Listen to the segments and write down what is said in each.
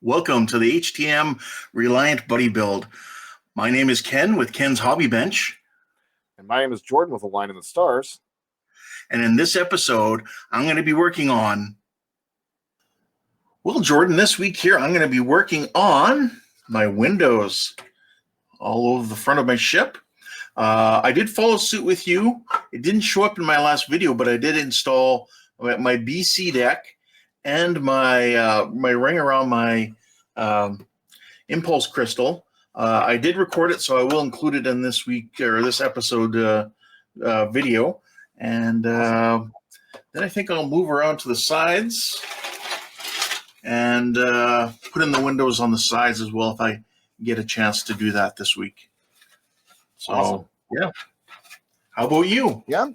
Welcome to the HTM Reliant Buddy Build. My name is Ken with Ken's Hobby Bench. And my name is Jordan with A Line in the Stars. And in this episode, I'm going to be working on... Well, Jordan, this week here, I'm going to be working on my windows all over the front of my ship. I did follow suit with you. It didn't show up in my last video, but I did install my BC deck and my my ring around my impulse crystal. I did record it, so I will include it in this week or this episode video. And then I think I'll move around to the sides and put in the windows on the sides as well if I get a chance to do that this week. So, awesome. Yeah. How about you? Yeah,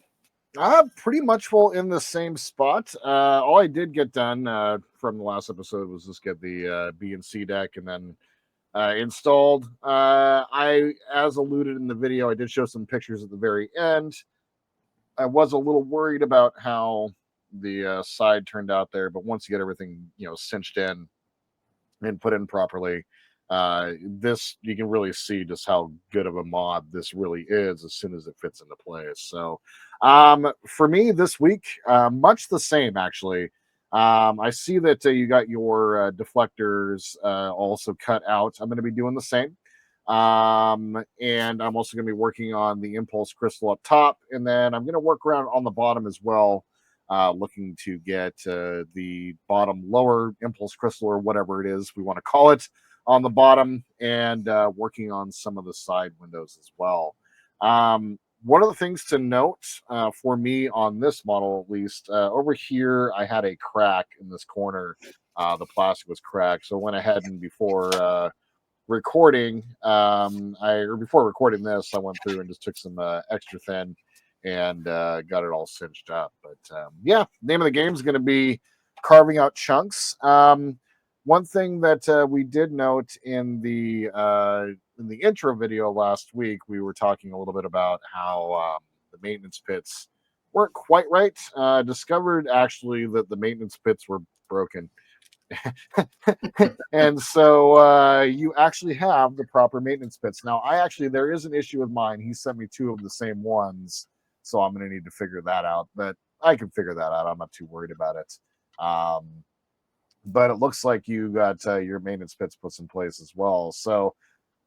pretty much in the same spot. All I did get done from the last episode was just get the B and C deck and then installed. As alluded in the video, I did show some pictures at the very end. I was a little worried about how the side turned out there, but once you get everything, cinched in and put in properly, this, you can really see just how good of a mod this really is as soon as it fits into place. So for me this week, much the same actually. I see that you got your deflectors also cut out. I'm going to be doing the same. And I'm also going to be working on the impulse crystal up top, and then I'm going to work around on the bottom as well, looking to get the bottom lower impulse crystal or whatever it is we want to call it on the bottom, and working on some of the side windows as well. One of the things to note for me on this model, at least, over here, I had a crack in this corner. The plastic was cracked, so I went ahead and before recording this, I went through and just took some extra thin and got it all cinched up. But yeah, name of the game is going to be carving out chunks. One thing that we did note in the intro video last week, we were talking a little bit about how the maintenance pits weren't quite right. Discovered actually that the maintenance pits were broken. And so you actually have the proper maintenance pits. Now, there is an issue with mine. He sent me two of the same ones, so I'm going to need to figure that out. But I can figure that out. I'm not too worried about it. But it looks like you got your maintenance pits put in place as well. So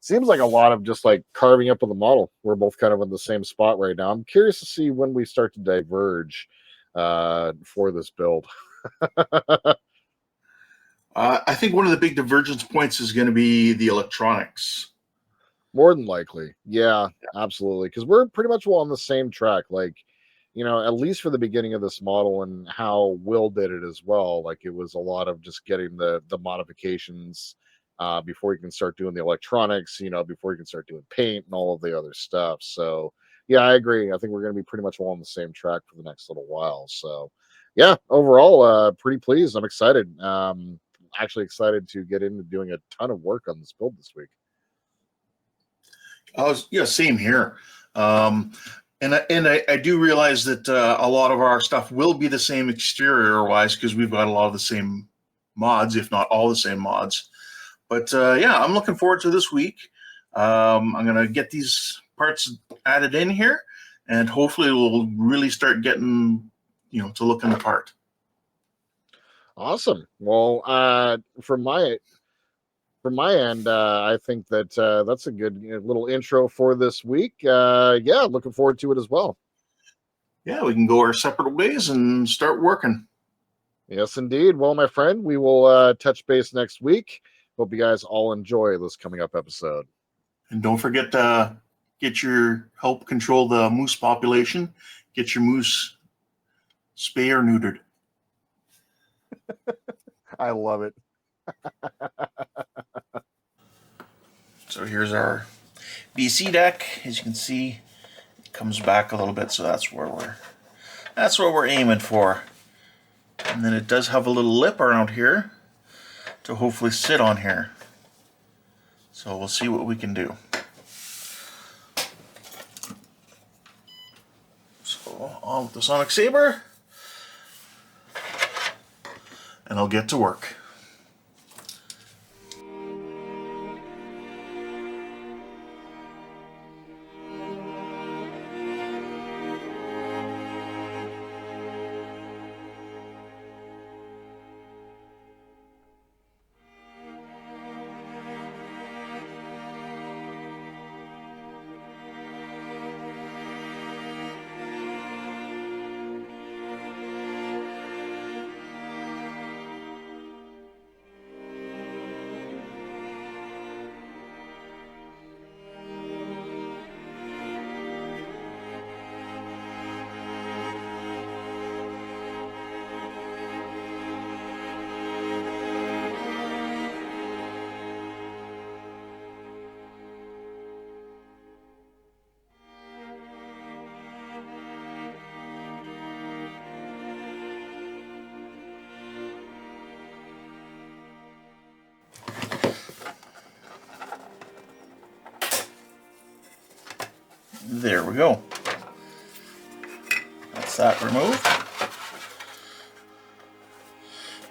seems like a lot of just like carving up of the model. We're both kind of in the same spot right now. I'm curious to see when we start to diverge for this build. I think one of the big divergence points is going to be the electronics. More than likely. Yeah, absolutely. Because we're pretty much on the same track. Like, at least for the beginning of this model and how Will did it as well. Like, it was a lot of just getting the modifications before you can start doing the electronics, before you can start doing paint and all of the other stuff. So, yeah, I agree. I think we're going to be pretty much all on the same track for the next little while. So, yeah, overall, pretty pleased. I'm excited. Actually excited to get into doing a ton of work on this build this week. Yeah, same here. And I do realize that a lot of our stuff will be the same exterior-wise because we've got a lot of the same mods, if not all the same mods. But yeah, I'm looking forward to this week. I'm going to get these parts added in here, and hopefully we'll really start getting, to looking the part. Awesome. Well, from my end, I think that that's a good little intro for this week. Yeah, looking forward to it as well. Yeah, we can go our separate ways and start working. Yes, indeed. Well, my friend, we will touch base next week. Hope you guys all enjoy this coming up episode. And don't forget to help control the moose population. Get your moose spay or neutered. I love it. So here's our BC deck. As you can see, it comes back a little bit, so that's what we're aiming for. And then it does have a little lip around here to hopefully sit on here. So we'll see what we can do. So on with the Sonic Saber, and I'll get to work. There we go. That's that removed.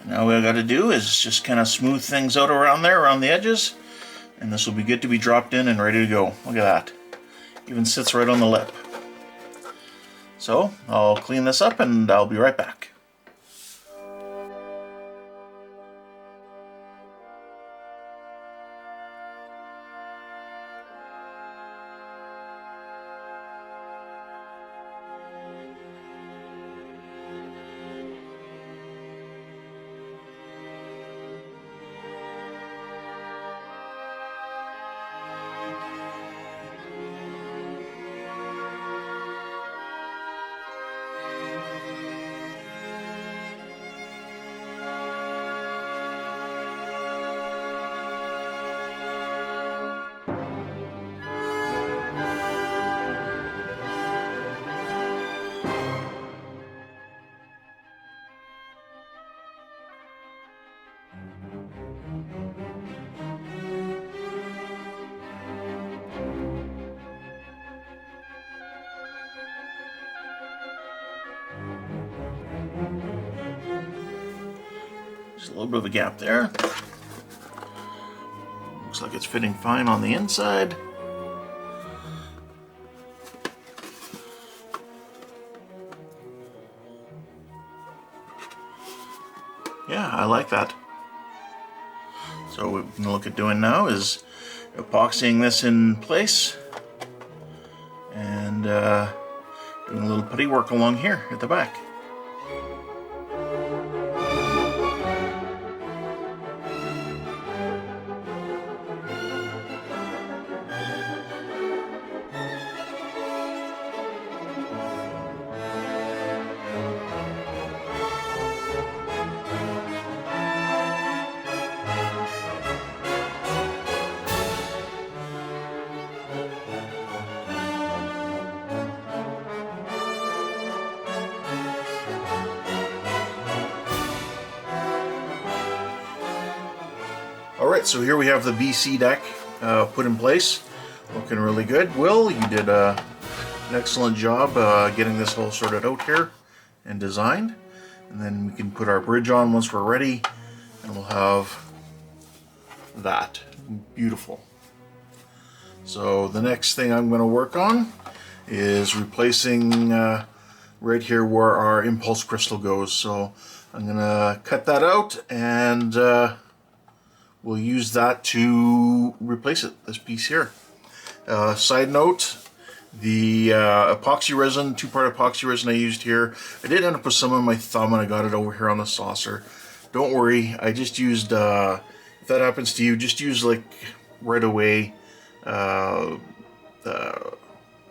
Now what I got to do is just kind of smooth things out around there, around the edges, and this will be good to be dropped in and ready to go. Look at that. Even sits right on the lip. So I'll clean this up and I'll be right back. There's a little bit of a gap there. Looks like it's fitting fine on the inside. Yeah, I like that. So what we're going to look at doing now is epoxying this in place and doing a little putty work along here at the back. Alright, so here we have the BC deck put in place. Looking really good. Will, you did an excellent job getting this all sorted out here and designed. And then we can put our bridge on once we're ready, and we'll have that. Beautiful. So the next thing I'm going to work on is replacing right here where our impulse crystal goes. So I'm going to cut that out and we'll use that to replace it, this piece here. Side note, the epoxy resin, two-part epoxy resin I used here, I did end up with some on my thumb and I got it over here on the saucer. Don't worry, I just used, if that happens to you, just use like right away the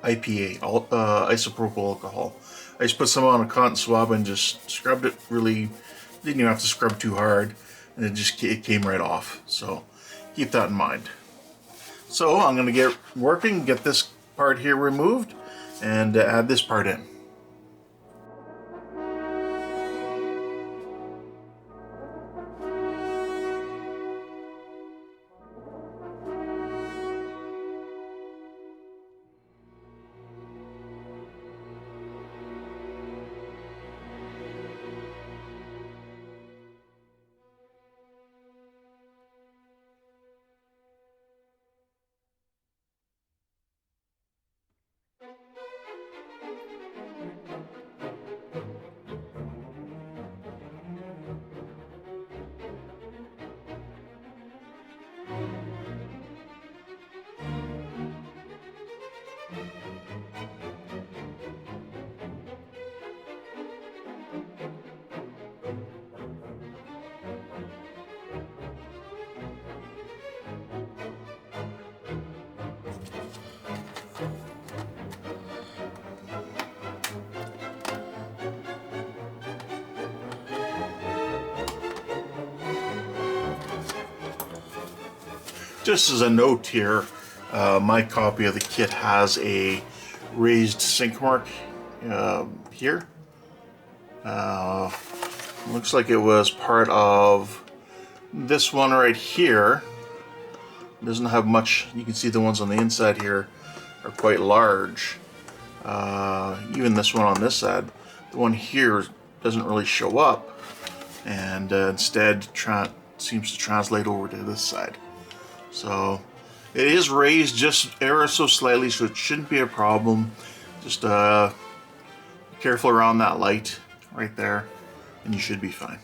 IPA, isopropyl alcohol. I just put some on a cotton swab and just scrubbed it really, didn't even have to scrub too hard, and it came right off. So keep that in mind. So I'm going to get working, get this part here removed, and add this part in. Just as a note here, my copy of the kit has a raised sink mark here. Looks like it was part of this one right here. It doesn't have much. You can see the ones on the inside here are quite large. Even this one on this side, the one here doesn't really show up, and instead seems to translate over to this side. So it is raised just ever so slightly, so it shouldn't be a problem. Just be careful around that light right there, and you should be fine.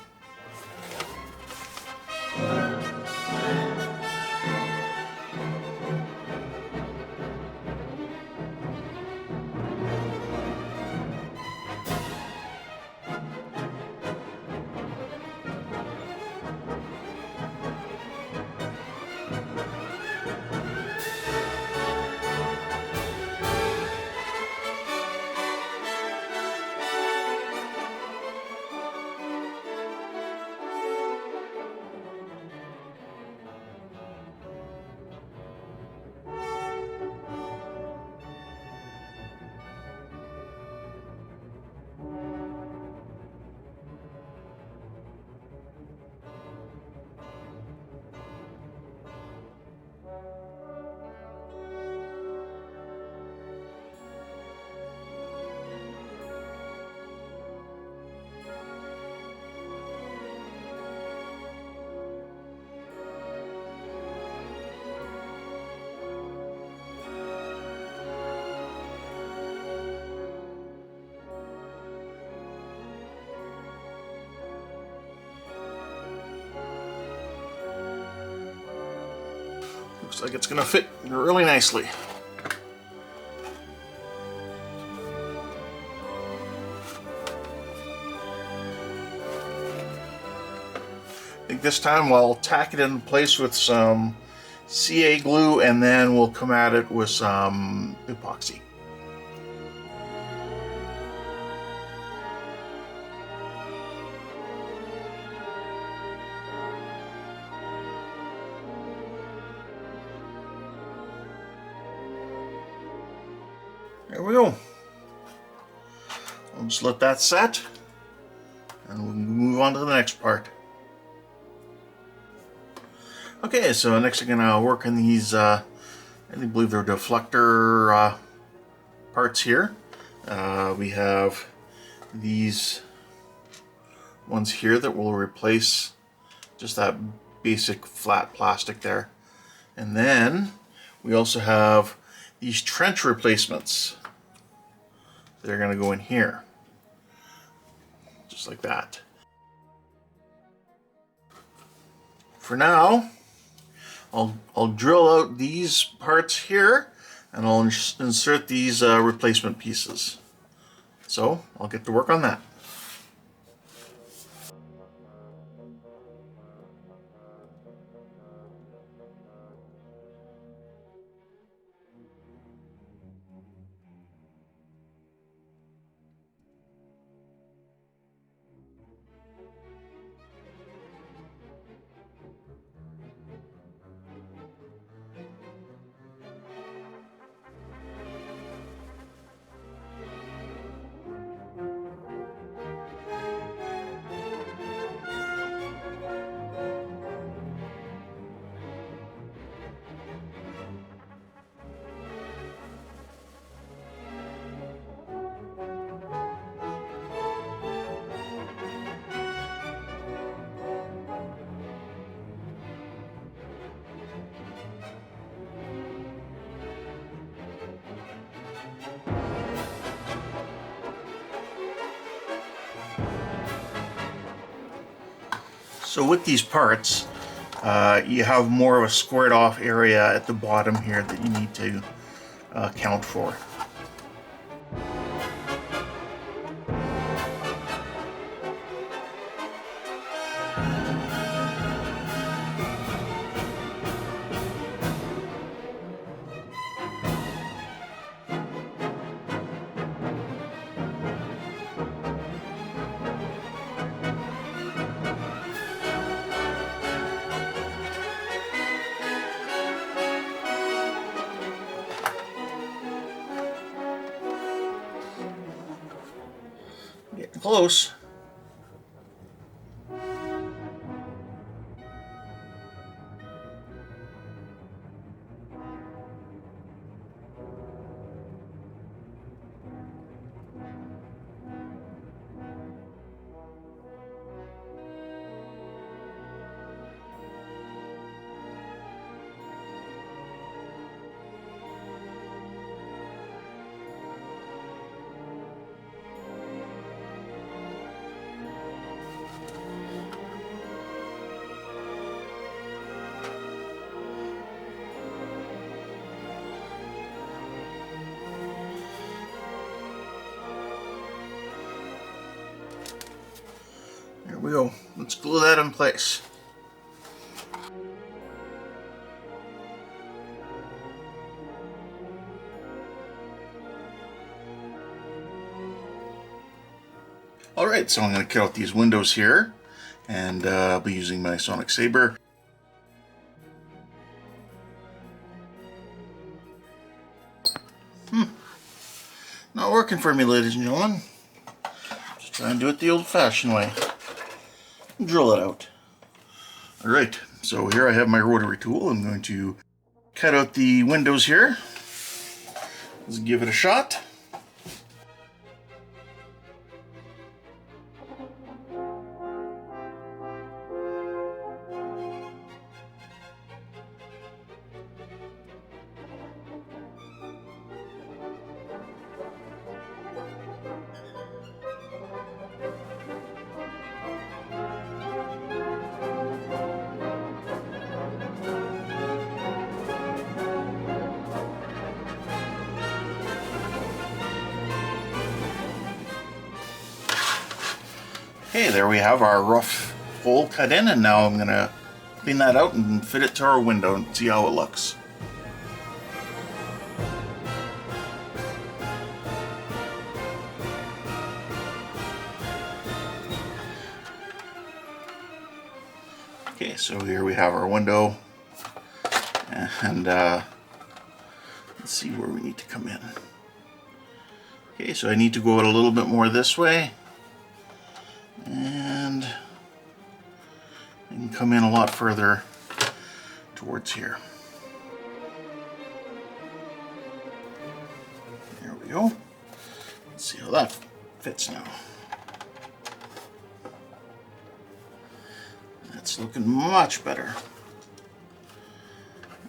Looks like it's going to fit really nicely. I think this time I'll tack it in place with some CA glue, and then we'll come at it with some epoxy. There we go. I'll just let that set, and we'll move on to the next part. Okay, so next I'm gonna work on these, I believe they're deflector parts here. We have these ones here that will replace just that basic flat plastic there. And then we also have these trench replacements. They're going to go in here, just like that. For now, I'll drill out these parts here, and I'll insert these replacement pieces. So I'll get to work on that. So with these parts, you have more of a squared off area at the bottom here that you need to account for. Getting close. There we go. Let's glue that in place. Alright, so I'm going to cut out these windows here, and I'll be using my sonic saber. Not working for me, ladies and gentlemen. Just try and do it the old-fashioned way. Drill it out. Alright, so here I have my rotary tool. I'm going to cut out the windows here. Let's give it a shot. Okay, there we have our rough hole cut in, and now I'm going to clean that out and fit it to our window and see how it looks. Okay, so here we have our window, and let's see where we need to come in. Okay, so I need to go out a little bit more this way, and I can come in a lot further towards here. There we go. Let's see how that fits now. That's looking much better.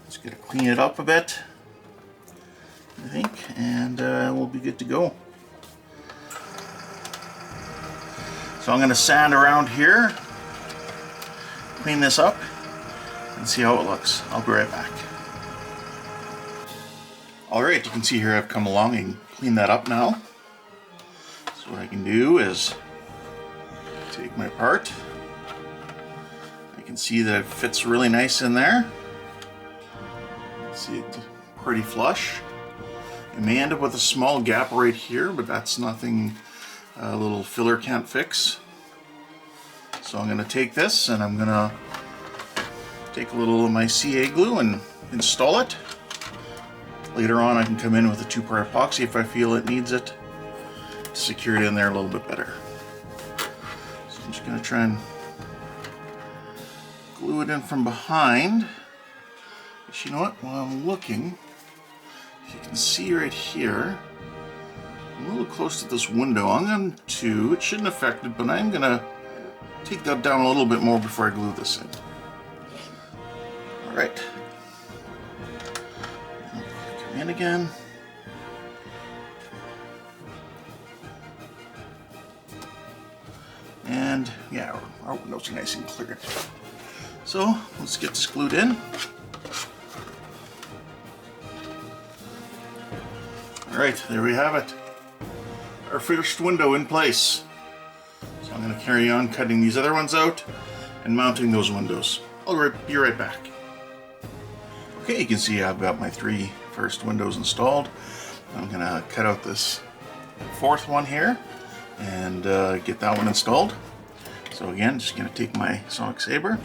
Let's get to clean it up a bit, I think, and we'll be good to go. So I'm going to sand around here, clean this up, and see how it looks. I'll be right back. Alright, you can see here I've come along and cleaned that up now. So what I can do is take my part. I can see that it fits really nice in there. See it pretty flush. You may end up with a small gap right here, but that's nothing a little filler can't fix. So I'm going to take this and I'm going to take a little of my CA glue and install it. Later on I can come in with a 2-part epoxy if I feel it needs it to secure it in there a little bit better. So I'm just going to try and glue it in from behind. But you know what? While I'm looking, if you can see right here, I'm a little close to this window. I'm going to, it shouldn't affect it, but I'm going to take that down a little bit more before I glue this in. Alright. Come in again. And yeah, our windows are nice and clear. So let's get this glued in. Alright, there we have it. Our first window in place. So I'm going to carry on cutting these other ones out and mounting those windows. I'll be right back. Okay, you can see I've got my 3 first windows installed. I'm going to cut out this 4th one here and get that one installed. So again, just going to take my sonic saber.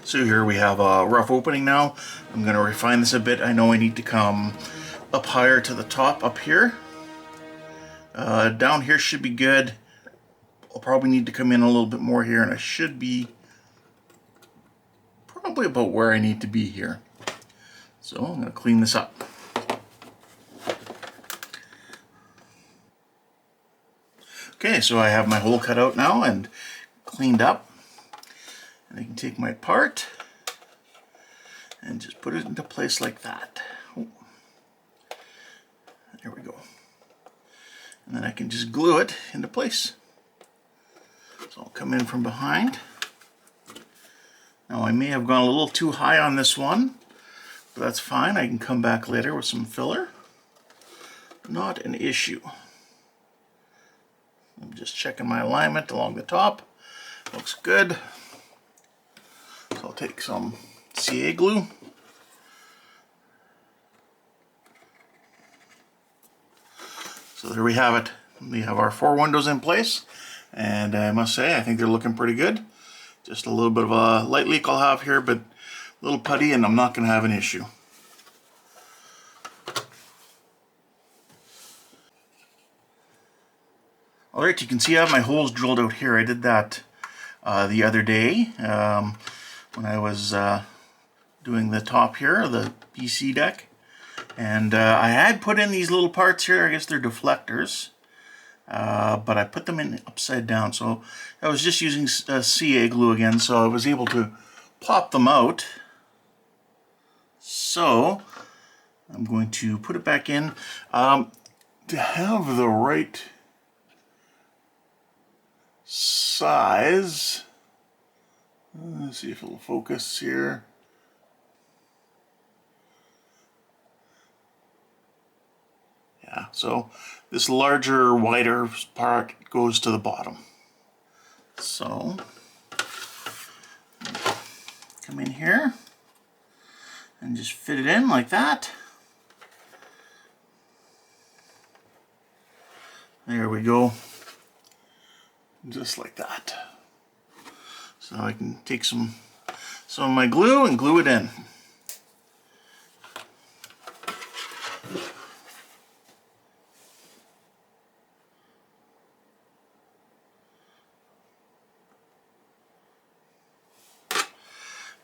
So here we have a rough opening now. I'm going to refine this a bit. I know I need to come up higher to the top up here. Down here should be good. I'll probably need to come in a little bit more here, and I should be probably about where I need to be here. So I'm going to clean this up. Okay, so I have my hole cut out now and cleaned up. And I can take my part and just put it into place like that. Oh. There we go. And then I can just glue it into place. So I'll come in from behind. Now I may have gone a little too high on this one, but that's fine. I can come back later with some filler. Not an issue. I'm just checking my alignment along the top. Looks good. So I'll take some CA glue. So there we have it. We have our 4 windows in place, and I must say I think they're looking pretty good. Just a little bit of a light leak I'll have here, but a little putty and I'm not going to have an issue. Alright, you can see I have my holes drilled out here. I did that the other day when I was doing the top here, the PC deck. And I had put in these little parts here. I guess they're deflectors. But I put them in upside down. So I was just using CA glue again, so I was able to pop them out. So I'm going to put it back in. To have the right size, let's see if it'll focus here. Yeah, so this larger, wider part goes to the bottom. So come in here and just fit it in like that. There we go. Just like that. So I can take some of my glue and glue it in.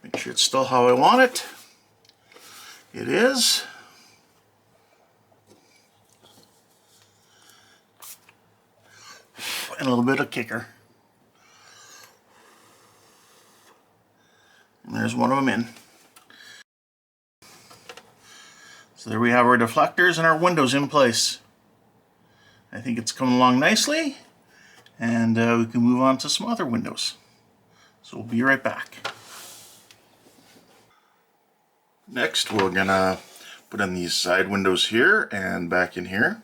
Make sure it's still how I want it. It is. And a little bit of kicker. And there's one of them in. So there we have our deflectors and our windows in place. I think it's coming along nicely, and we can move on to some other windows. So we'll be right back. Next, we're gonna put in these side windows here and back in here.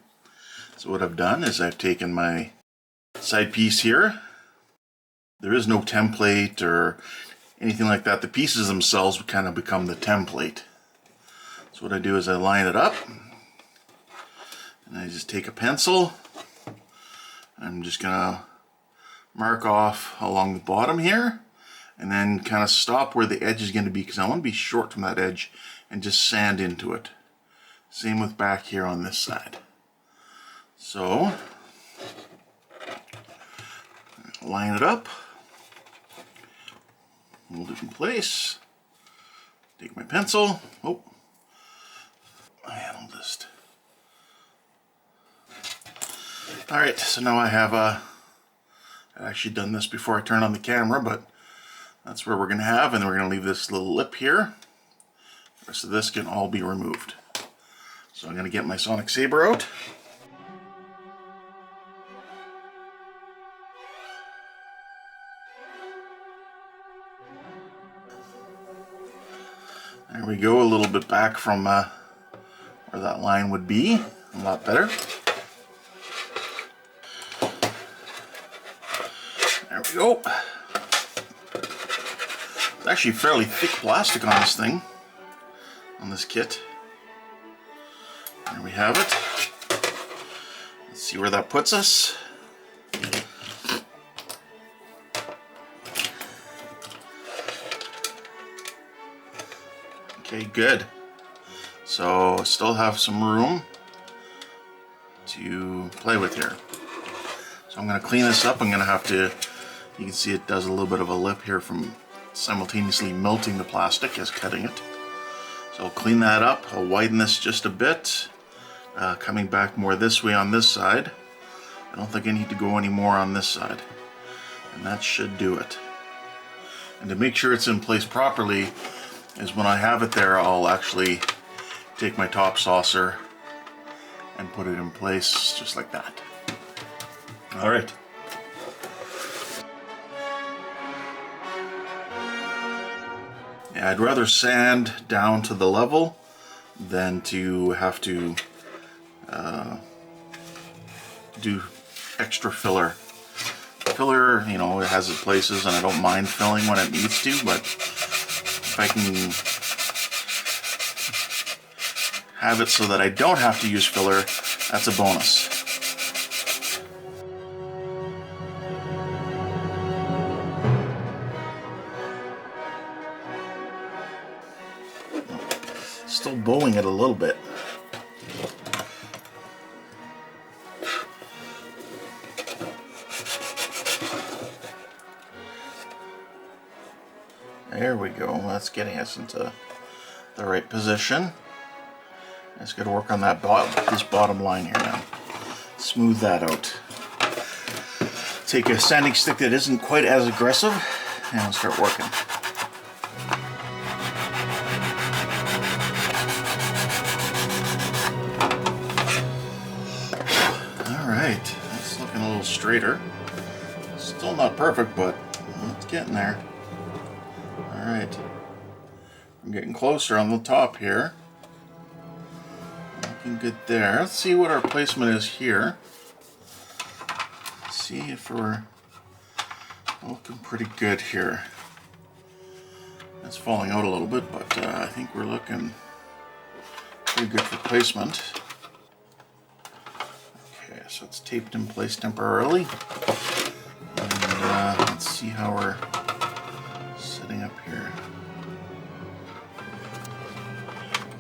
So what I've done is I've taken my side piece here. There is no template or anything like that. The pieces themselves would kind of become the template. So what I do is I line it up, and I just take a pencil. I'm just gonna mark off along the bottom here, and then kind of stop where the edge is going to be, because I want to be short from that edge, and just sand into it. Same with back here on this side. So line it up, hold it in place, take my pencil, and I'll just... Alright, so now I have I've actually done this before I turn on the camera, but that's where we're going to have, and we're going to leave this little lip here. The rest of this can all be removed. So I'm going to get my Sonic Saber out. There we go, a little bit back from where that line would be. A lot better. There we go. It's actually fairly thick plastic on this thing, on this kit. There we have it. Let's see where that puts us. Okay, good. So still have some room to play with here. So I'm going to clean this up. I'm going to have to, you can see it does a little bit of a lip here from simultaneously melting the plastic as cutting it. So I'll clean that up. I'll widen this just a bit, coming back more this way on this side. I don't think I need to go any more on this side. And that should do it. And to make sure it's in place properly, is when I have it there, I'll actually take my top saucer and put it in place just like that. All right. Yeah, I'd rather sand down to the level than to have to do extra filler. Filler, you know, it has its places, and I don't mind filling when it needs to, but if I can have it so that I don't have to use filler, that's a bonus. Still bowing it a little bit. There we go. That's getting us into the right position. Let's got to work on that this bottom line here now. Smooth that out. Take a sanding stick that isn't quite as aggressive and we'll start working. Alright, that's looking a little straighter. Still not perfect, but it's getting there. Alright, I'm getting closer on the top here. Looking good there. Let's see what our placement is here. See if we're looking pretty good here. It's falling out a little bit, but I think we're looking pretty good for placement. Okay, so it's taped in place temporarily. And let's see how we're sitting up here.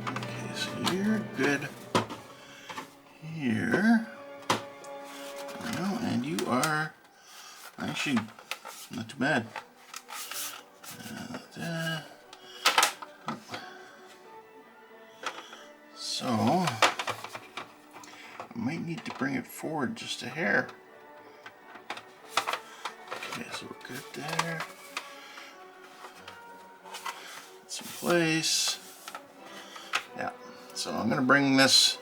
Okay, so you're good here. Well, and you are actually not too bad. So I might need to bring it forward just a hair. Okay, so we're good there. It's in place. Yeah. So I'm gonna bring this.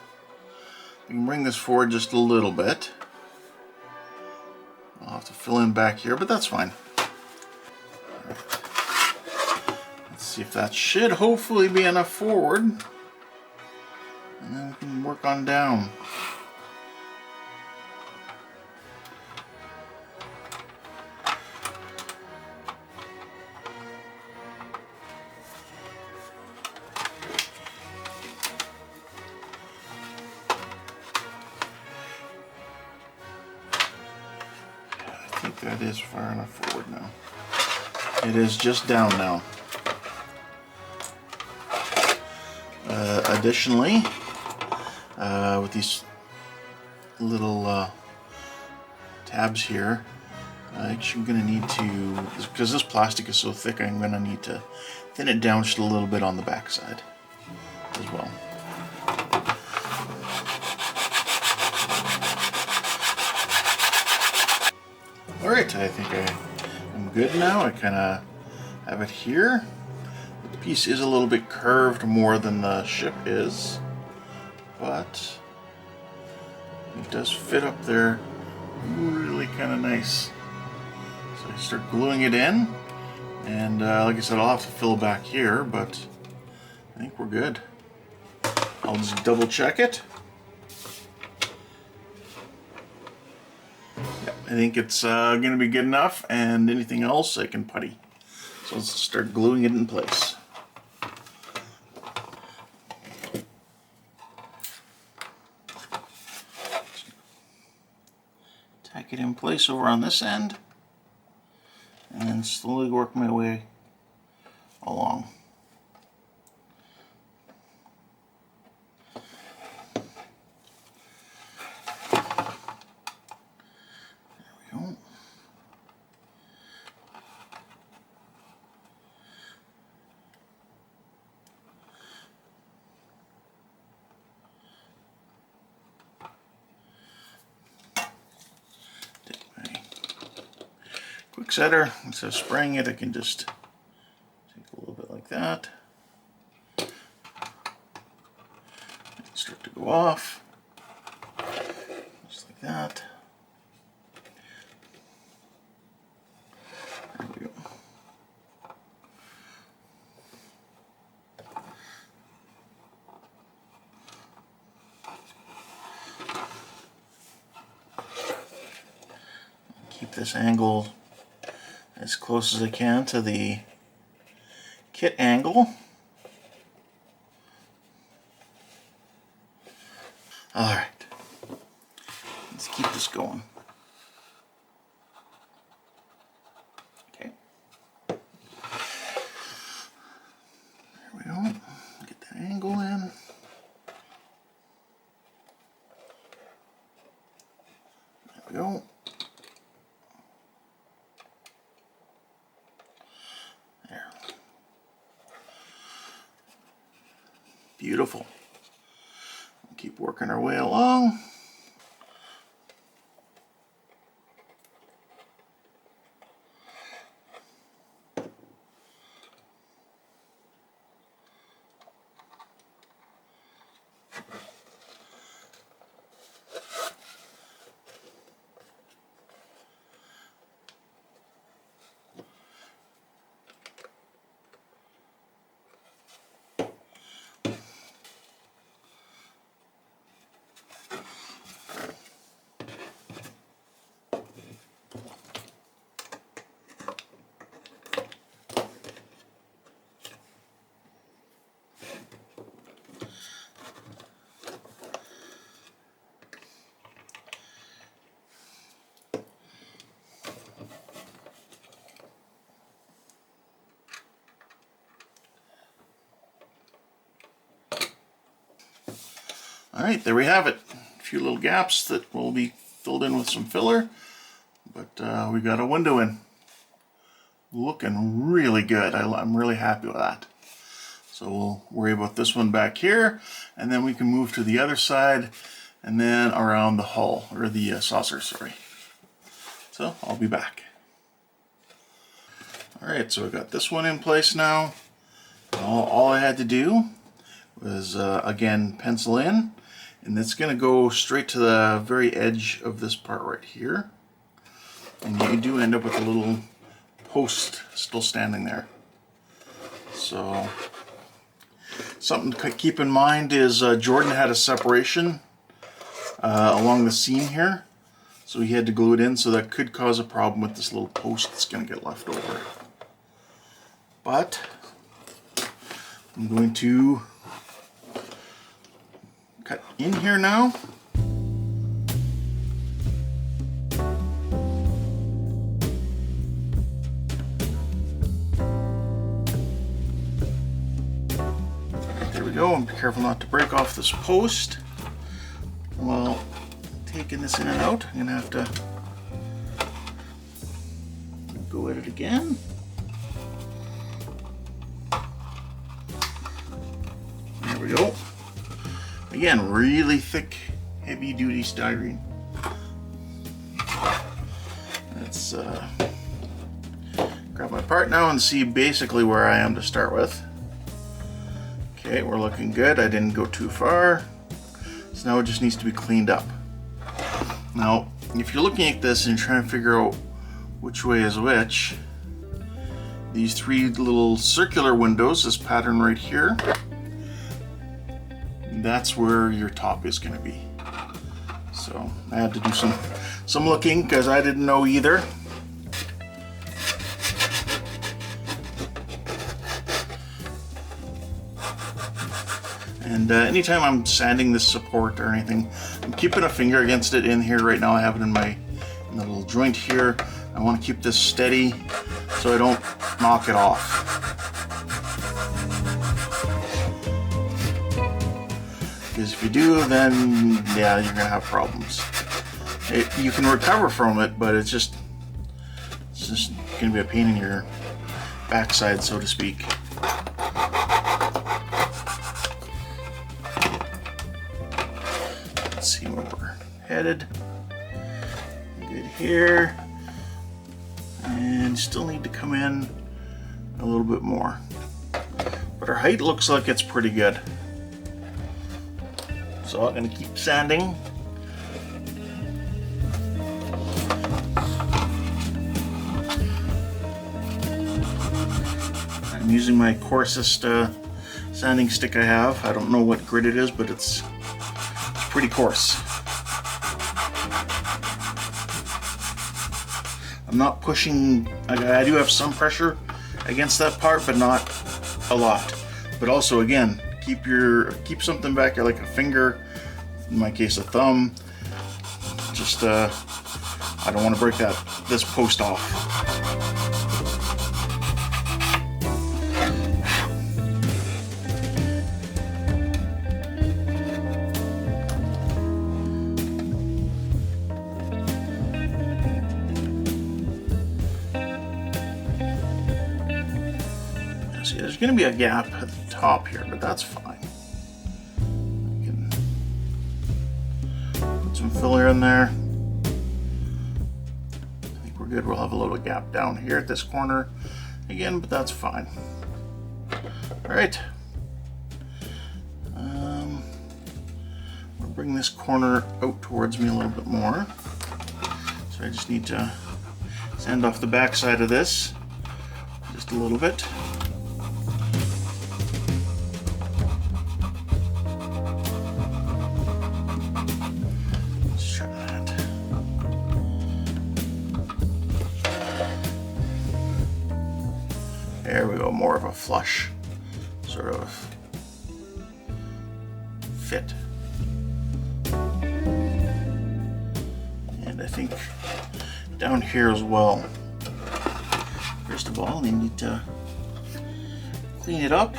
We can bring this forward just a little bit. I'll have to fill in back here, but that's fine. All right. Let's see if that should hopefully be enough forward. And then we can work on down. I think that is far enough forward now. It is just down now. Additionally, with these little tabs here, I'm going to need to, because this plastic is so thick, I'm going to need to thin it down just a little bit on the back side as well. Alright, I think I'm good now. I kind of have it here. The piece is a little bit curved more than the ship is, but it does fit up there really kind of nice. So I start gluing it in, and like I said, I'll have to fill back here, but I think we're good. I'll just double check it. Yeah, I think it's going to be good enough, and anything else I can putty. So let's start gluing it in place. Tack it in place over on this end, and then slowly work my way along. There we go. Quick setter, instead of spraying it, I can just take a little bit like that. start to go off, just like that. There we go. Keep this angle as close as I can to the kit angle. All right, let's keep this going. Okay, there we go. Get that angle in. There we go. There. Beautiful. Keep working our way along. All right, there we have it. A few little gaps that will be filled in with some filler, but we got a window in. Looking really good. I'm really happy with that. So we'll worry about this one back here, and then we can move to the other side and then around the hull, or the saucer, sorry. So I'll be back. All right, so I got this one in place now. All I had to do was, again, pencil in, and it's going to go straight to the very edge of this part right here. And you do end up with a little post still standing there. So something to keep in mind is Jordan had a separation along the seam here, so he had to glue it in, so that could cause a problem with this little post that's going to get left over. But I'm going to cut in here now. There we go, and be careful not to break off this post while taking this in and out. I'm gonna have to go at it again. There we go. Again, really thick, heavy duty styrene. Let's grab my part now and see basically where I am to start with. Okay, we're looking good. I didn't go too far. So now it just needs to be cleaned up. Now, if you're looking at this and trying to figure out which way is which, these three little circular windows, this pattern right here, that's where your top is going to be. So I had to do some looking because I didn't know either. And anytime I'm sanding this support or anything, I'm keeping a finger against it in here. Right now I have it in the little joint here. I want to keep this steady so I don't knock it off. Because if you do, then yeah, you're gonna have problems. You can recover from it, but it's just gonna be a pain in your backside, so to speak. Let's see where we're headed. Good here, and still need to come in a little bit more, but our height looks like it's pretty good. So I'm going to keep sanding. I'm using my coarsest sanding stick I have. I don't know what grit it is, but it's pretty coarse. I'm not pushing. I do have some pressure against that part, but not a lot. But also, again, keep something back here like a finger, in my case a thumb. Just I don't want to break this post off. See, there's going to be a gap at the top here, but that's fine. I can put some filler in there. I think we're good. We'll have a little gap down here at this corner again, but that's fine. All right. We'll bring this corner out towards me a little bit more. So I just need to sand off the back side of this just a little bit. There we go, more of a flush sort of fit. And I think down here as well. First of all, you need to clean it up.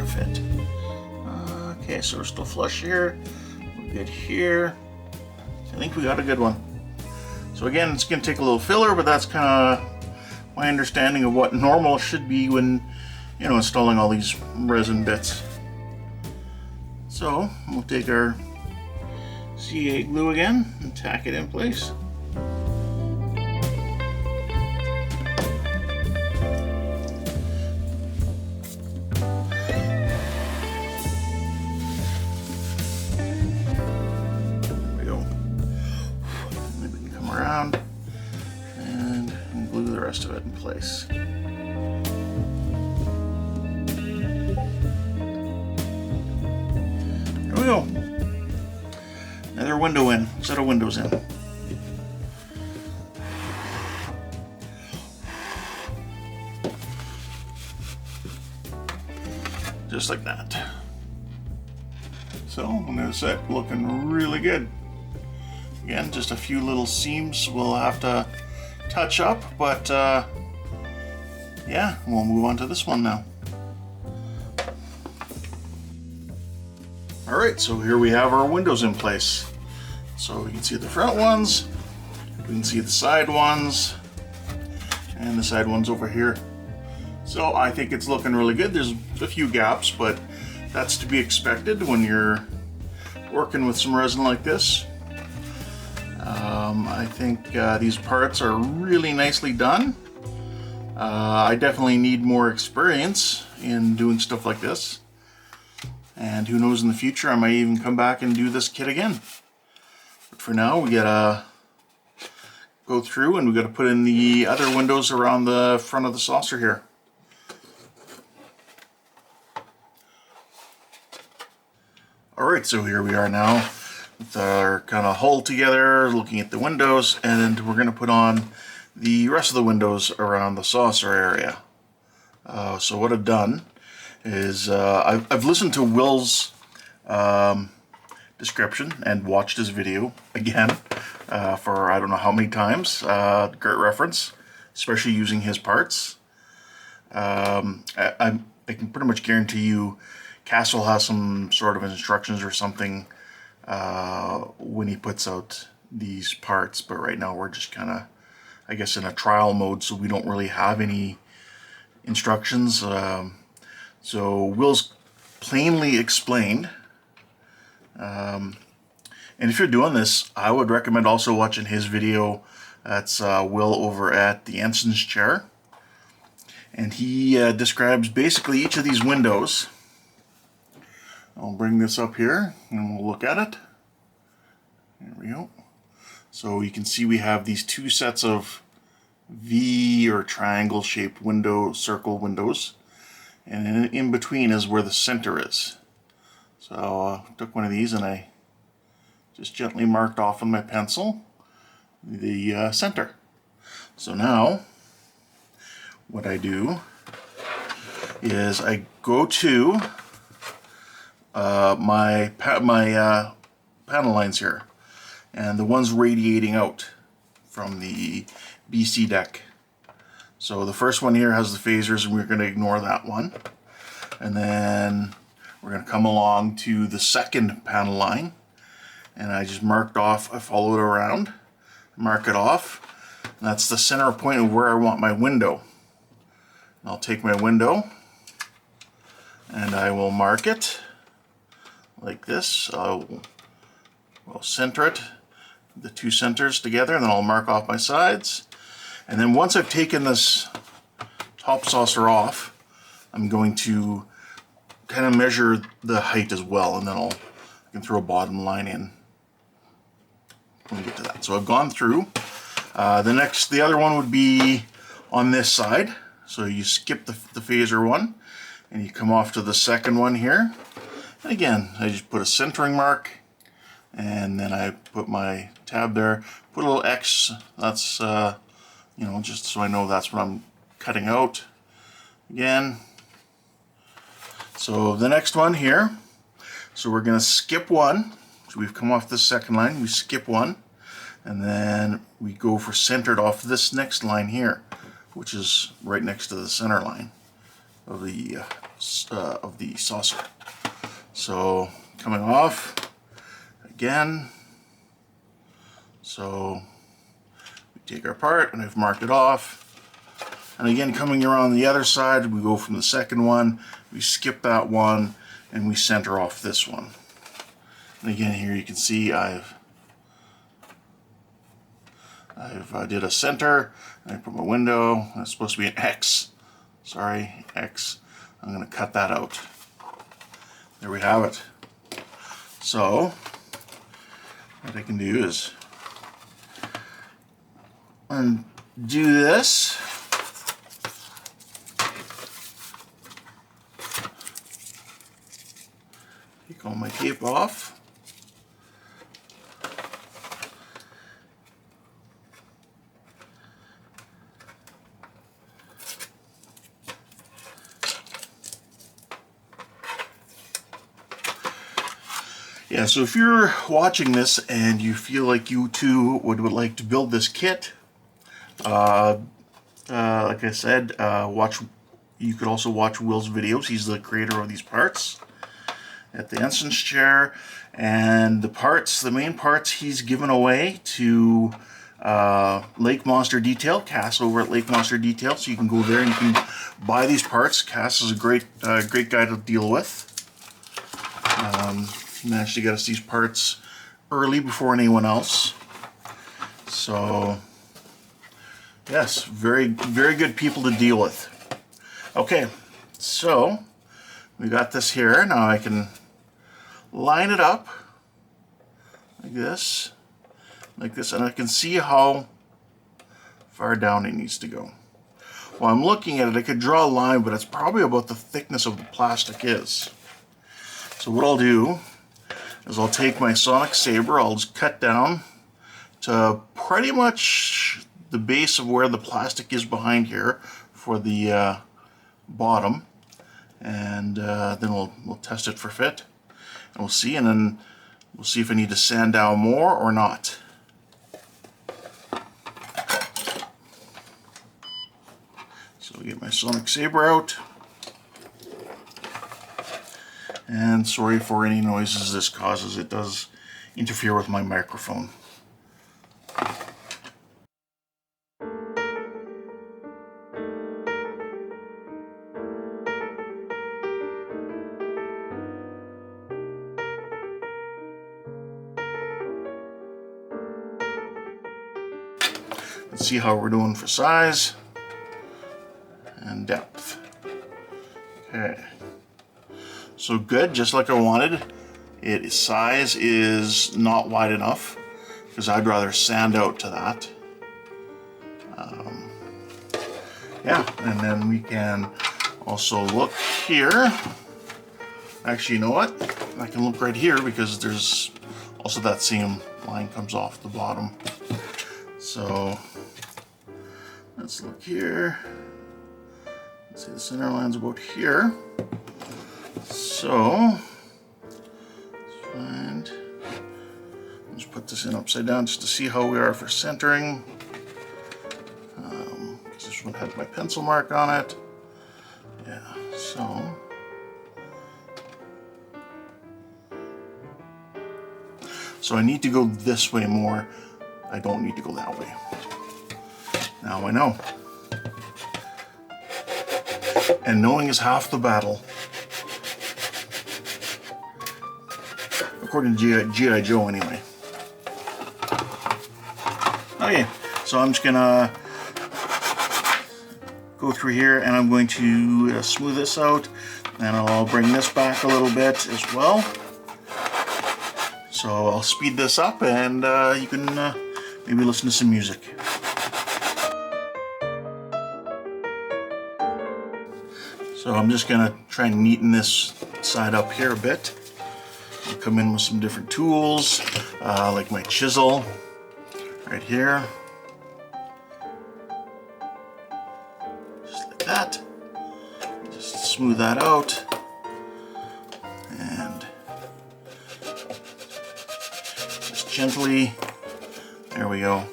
Fit. Okay, so we're still flush here. We're good here. I think we got a good one. So again, it's going to take a little filler, but that's kind of my understanding of what normal should be when, you know, installing all these resin bits. So we'll take our CA glue again and tack it in place. Around and glue the rest of it in place. There we go. Another window in, set of windows in. Just like that. So I'm gonna set looking really good. Again, just a few little seams we'll have to touch up, but yeah, we'll move on to this one now. All right, so here we have our windows in place. So we can see the front ones, we can see the side ones, and the side ones over here. So I think it's looking really good. There's a few gaps, but that's to be expected when you're working with some resin like this. I think these parts are really nicely done. I definitely need more experience in doing stuff like this. And who knows, in the future I might even come back and do this kit again. But for now, we gotta go through and we gotta put in the other windows around the front of the saucer here. Alright, so here we are now with our kind of hull together, looking at the windows, and we're going to put on the rest of the windows around the saucer area. So what I've done is I've listened to Will's description and watched his video again for I don't know how many times. Great reference, especially using his parts. I can pretty much guarantee you Castle has some sort of instructions or something when he puts out these parts, but right now we're just kind of, I guess, in a trial mode, so we don't really have any instructions. So Will's plainly explained. And if you're doing this, I would recommend also watching his video. That's Will over at the Ensign's Chair. And he describes basically each of these windows. I'll bring this up here and we'll look at it. There we go. So you can see we have these two sets of V or triangle shaped circle windows. And in between is where the center is. So I took one of these and I just gently marked off on my pencil the center. So now what I do is I go to my panel lines here, and the ones radiating out from the BC deck. So the first one here has the phasers, and we're going to ignore that one. And then we're going to come along to the second panel line, and I just marked off, I followed it around, mark it off. And that's the center point of where I want my window. I'll take my window and I will mark it like this. I'll center it, the two centers together, and then I'll mark off my sides. And then once I've taken this top saucer off, I'm going to kind of measure the height as well, and then I can throw a bottom line in when we get to that. So I've gone through. The other one would be on this side. So you skip the phaser one and you come off to the second one here. And again, I just put a centering mark, and then I put my tab there, put a little X, that's you know, just so I know that's what I'm cutting out. Again, so the next one here, so we're going to skip one. So we've come off this second line, we skip one, and then we go for centered off this next line here, which is right next to the center line of the saucer. So coming off again, so we take our part, and I've marked it off. And again, coming around the other side, we go from the second one, we skip that one, and we center off this one. And again, here you can see I've did a center, and I put my window. That's supposed to be an X. Sorry, X. I'm going to cut that out. There we have it. So what I can do is undo this. Take all my tape off. Yeah, so if you're watching this and you feel like you too would like to build this kit, like I said, you could also watch Will's videos. He's the creator of these parts at the Ensign's Chair, and the main parts he's given away to Lake Monster Detail, Cass over at Lake Monster Detail, so you can go there and you can buy these parts. Cass is a great guy to deal with. He managed to get us these parts early before anyone else. So yes, very good people to deal with. Okay, so we got this here. Now I can line it up like this, and I can see how far down it needs to go. While I'm looking at it, I could draw a line, but it's probably about the thickness of the plastic is. So what I'll do is I'll take my sonic saber, I'll just cut down to pretty much the base of where the plastic is behind here for the bottom, and then we'll test it for fit, and we'll see, and then we'll see if I need to sand down more or not. So I'll get my sonic saber out. And sorry for any noises this causes, it does interfere with my microphone. Let's see how we're doing for size and depth. Okay. So good, just like I wanted. Its size is not wide enough because I'd rather sand out to that. Yeah, and then we can also look here. Actually, you know what? I can look right here because there's also that same line comes off the bottom. So let's look here. Let's see, the center line's about here. So let's find. Let's put this in upside down just to see how we are for centering. This one had my pencil mark on it. Yeah, so. So I need to go this way more. I don't need to go that way. Now I know. And knowing is half the battle. According to G.I. Joe anyway. Okay, so I'm just gonna go through here and I'm going to smooth this out, and I'll bring this back a little bit as well. So I'll speed this up and you can maybe listen to some music. So I'm just gonna try and neaten this side up here a bit. I'll come in with some different tools, like my chisel right here. Just like that. Just smooth that out. And just gently, there we go.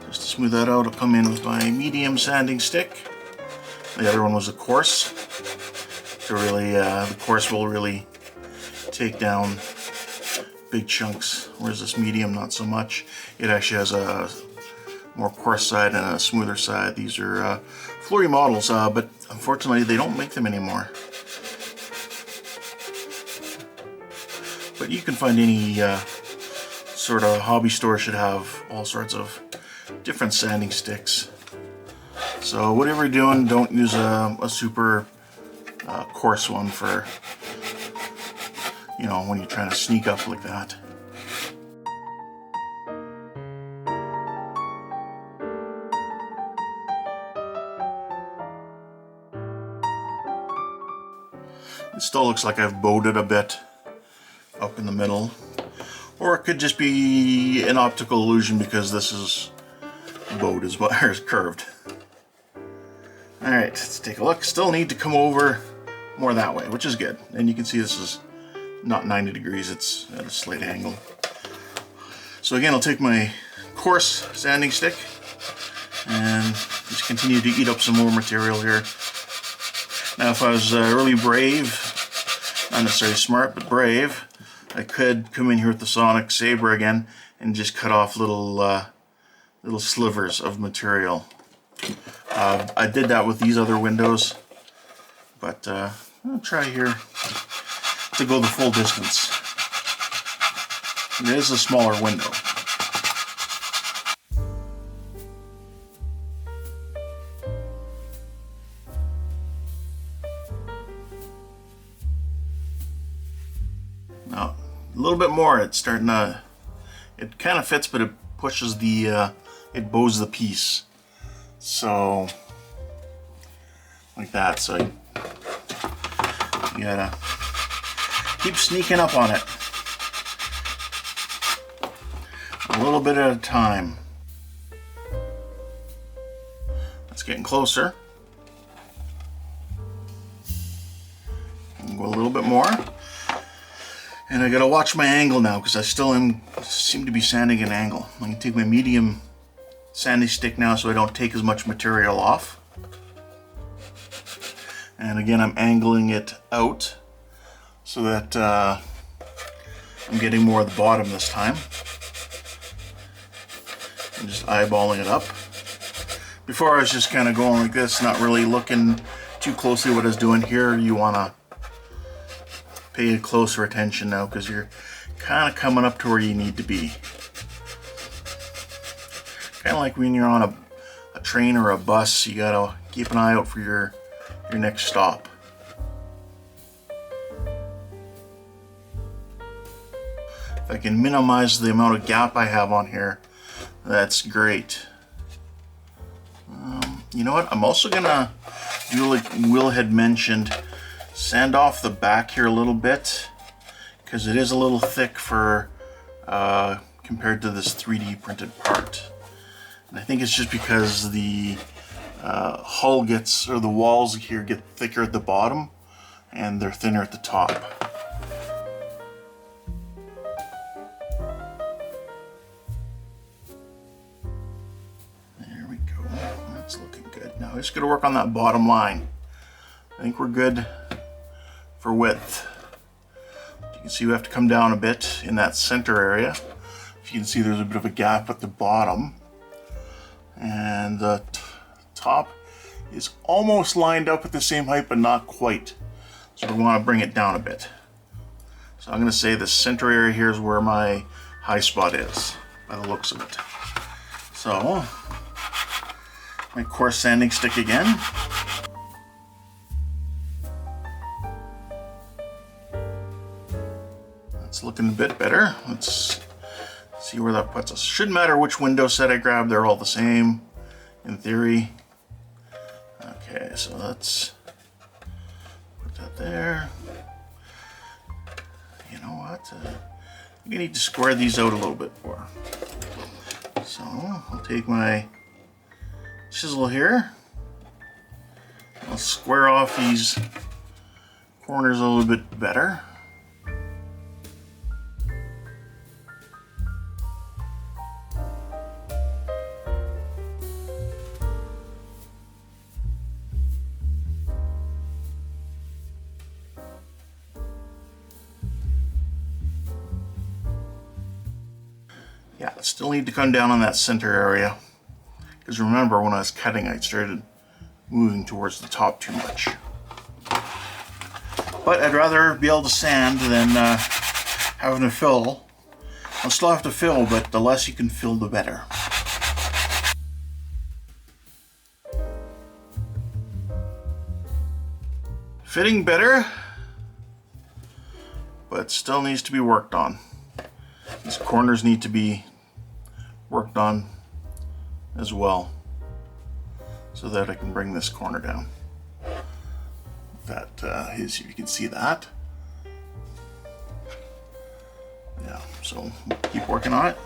Just to smooth that out, I'll come in with my medium sanding stick. The other one was a coarse. To really, the coarse will really take down big chunks, whereas this medium not so much. It actually has a more coarse side and a smoother side. These are Flurry models, but unfortunately they don't make them anymore. But you can find any sort of hobby store should have all sorts of different sanding sticks. So whatever you're doing, don't use a super coarse one for, you know, when you're trying to sneak up like that. It still looks like I've bowed it a bit up in the middle. Or it could just be an optical illusion because this is bowed as well, or curved. Alright, let's take a look. Still need to come over more that way, which is good. And you can see this is not 90 degrees, it's at a slight angle. So again, I'll take my coarse sanding stick and just continue to eat up some more material here. Now if I was really brave, not necessarily smart, but brave, I could come in here with the Sonic Saber again and just cut off little little slivers of material. I did that with these other windows, but I'll try here to go the full distance. It is a smaller window. Now, a little bit more, it's starting to, it kind of fits, but it pushes the, it bows the piece. So, like that, so you gotta keep sneaking up on it. A little bit at a time. It's getting closer. Go a little bit more. And I gotta watch my angle now because I still seem to be sanding an angle. I can take my medium sanding stick now so I don't take as much material off. And again, I'm angling it out so that I'm getting more of the bottom this time. I'm just eyeballing it up. Before I was just kind of going like this, not really looking too closely what I was doing. Here you want to pay closer attention now because you're kind of coming up to where you need to be. Kind of like when you're on a train or a bus, you gotta keep an eye out for your next stop. If I can minimize the amount of gap I have on here, that's great. You know what? I'm also gonna do, like Will had mentioned, sand off the back here a little bit, because it is a little thick for compared to this 3D printed part. And I think it's just because the hull gets, or the walls here get thicker at the bottom and they're thinner at the top. There we go. That's looking good. Now just gonna work on that bottom line. I think we're good for width. You can see we have to come down a bit in that center area. If you can see, there's a bit of a gap at the bottom. And the top is almost lined up at the same height, but not quite. So we want to bring it down a bit. So I'm going to say the center area here is where my high spot is, by the looks of it. So, my coarse sanding stick again. That's looking a bit better. Let's see where that puts us. Shouldn't matter which window set I grab, they're all the same in theory. Okay, so let's put that there. You know what? We need to square these out a little bit more. So I'll take my chisel here. I'll square off these corners a little bit better. Yeah, still need to come down on that center area, because remember when I was cutting I started moving towards the top too much. But I'd rather be able to sand than having to fill. I'll still have to fill, but the less you can fill the better. Fitting better, but still needs to be worked on. These corners need to be worked on as well, so that I can bring this corner down. That is, if you can see that. Yeah, so keep working on it.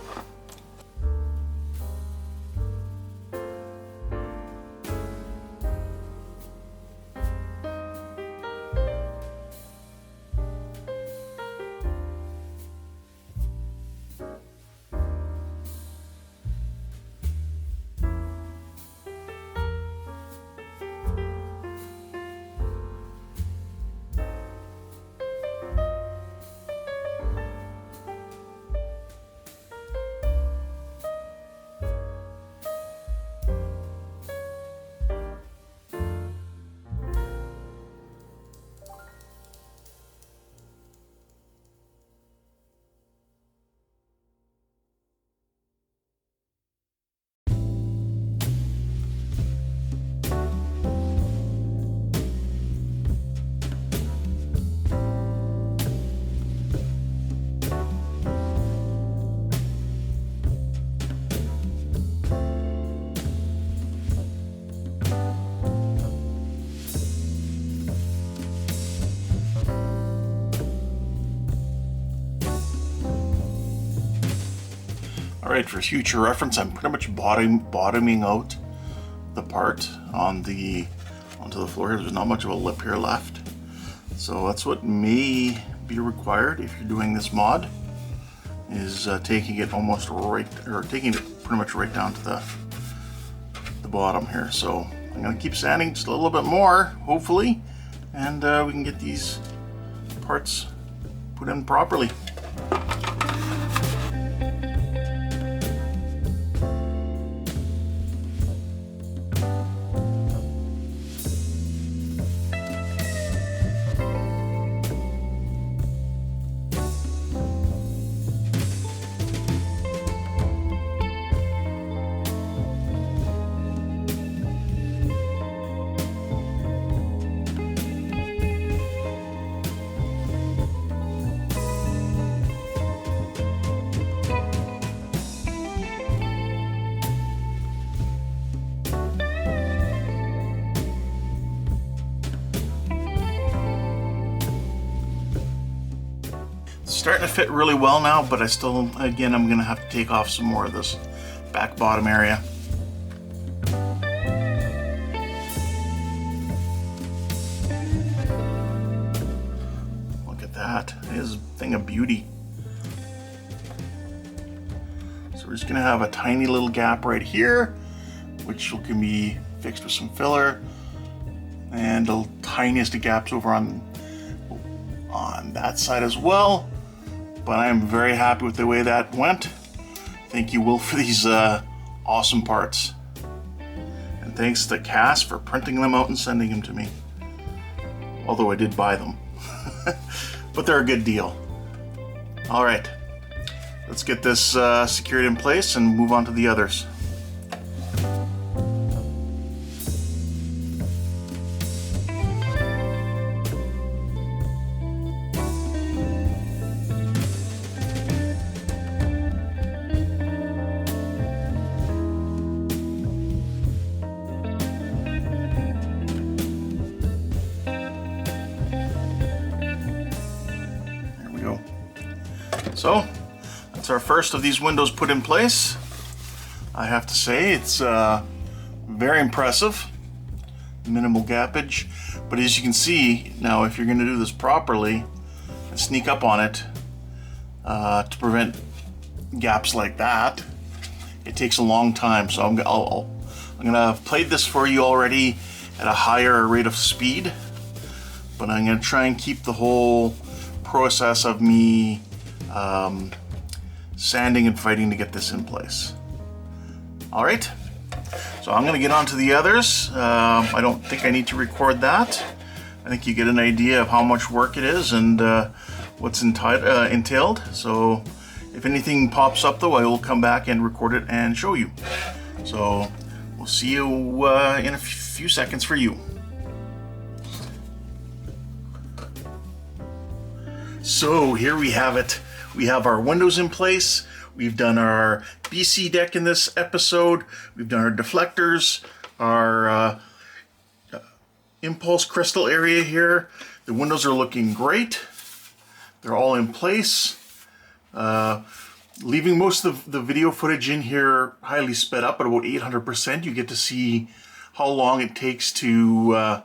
Alright, for future reference, I'm pretty much bottoming out the part onto the floor here. There's not much of a lip here left. So that's what may be required if you're doing this mod, is taking it almost right, or taking it pretty much right down to the bottom here. So I'm going to keep sanding just a little bit more, hopefully, and we can get these parts put in properly. starting to fit really well now, but I still, again, I'm gonna have to take off some more of this back bottom area. Look at that, it is a thing of beauty. So we're just gonna have a tiny little gap right here, which can be fixed with some filler, and the tiniest of gaps over on that side as well. But I am very happy with the way that went. Thank you, Will, for these awesome parts. And thanks to Cass for printing them out and sending them to me. Although I did buy them. But they're a good deal. All right, let's get this secured in place and move on to the others. So that's our first of these windows put in place. I have to say it's very impressive. Minimal gappage, but as you can see now, if you're going to do this properly and sneak up on it to prevent gaps like that, it takes a long time. So I'm gonna have played this for you already at a higher rate of speed, but I'm gonna try and keep the whole process of me sanding and fighting to get this in place. All right, so I'm gonna get on to the others. I don't think I need to record that. I think you get an idea of how much work it is and what's entailed. So if anything pops up though, I will come back and record it and show you. So we'll see you in a few seconds for you. So here we have it. We have our windows in place. We've done our BC deck in this episode. We've done our deflectors, our impulse crystal area here. The windows are looking great. They're all in place. Leaving most of the video footage in here highly sped up at about 800%. You get to see how long it takes to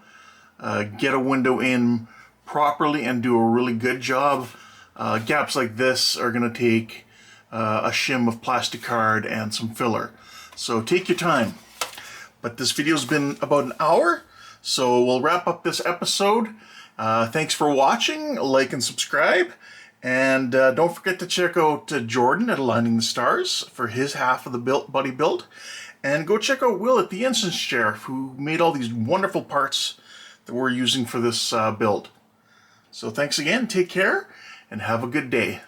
get a window in properly and do a really good job. Gaps like this are going to take a shim of plastic card and some filler. So take your time. But this video's been about an hour, so we'll wrap up this episode. Thanks for watching, like and subscribe. And don't forget to check out Jordan at Aligning the Stars for his half of the buddy build. And go check out Will at the Instance Chair, who made all these wonderful parts that we're using for this build. So thanks again, take care, and have a good day.